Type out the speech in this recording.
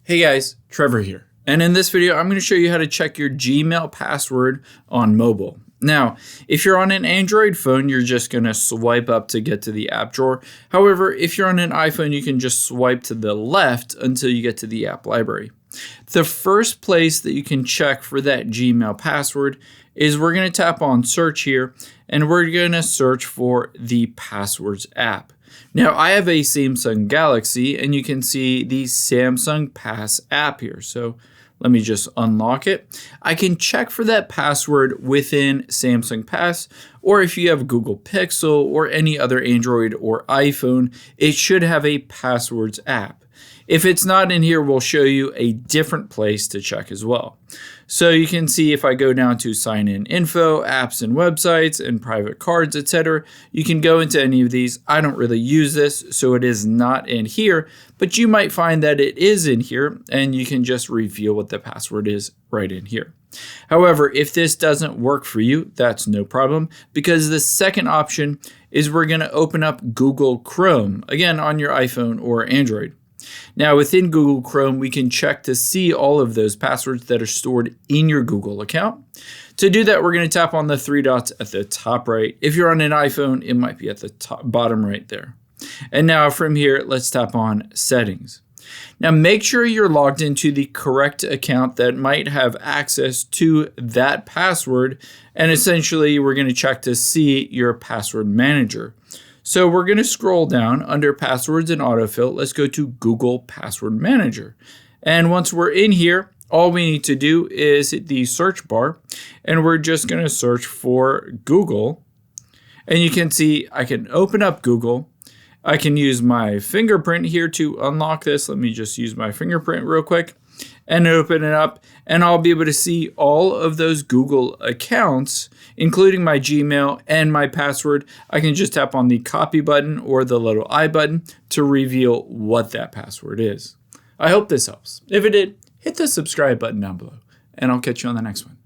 Hey guys, Trevor here. And in this video, I'm going to show you how to check your Gmail password on mobile. Now, if you're on an Android phone, you're just going to swipe up to get to the app drawer. However, if you're on an iPhone, you can just swipe to the left until you get to the app library. The first place that you can check for that Gmail password is we're going to tap on search here, and we're going to search for the Passwords app. Now, I have a Samsung Galaxy, and you can see the Samsung Pass app here. So let me just unlock it. I can check for that password within Samsung Pass, or if you have Google Pixel or any other Android or iPhone, it should have a Passwords app. If it's not in here, we'll show you a different place to check as well. So you can see if I go down to sign in info, apps and websites, and private cards, etc., you can go into any of these. I don't really use this, so it is not in here, but you might find that it is in here, and you can just reveal what the password is right in here. However, if this doesn't work for you, that's no problem, because the second option is we're going to open up Google Chrome, again on your iPhone or Android. Now, within Google Chrome, we can check to see all of those passwords that are stored in your Google account. To do that, we're going to tap on the three dots at the top right. If you're on an iPhone, it might be at the bottom right there. And now from here, let's tap on Settings. Now, make sure you're logged into the correct account that might have access to that password. And essentially, we're going to check to see your password manager. So we're going to scroll down under Passwords and Autofill. Let's go to Google Password Manager. And once we're in here, all we need to do is hit the search bar, and we're just going to search for Google. And you can see I can open up Google. I can use my fingerprint here to unlock this. Let me just use my fingerprint real quick and open it up, and I'll be able to see all of those Google accounts, including my Gmail and my password. I can just tap on the copy button or the little I button to reveal what that password is. I hope this helps. If it did, hit the subscribe button down below, and I'll catch you on the next one.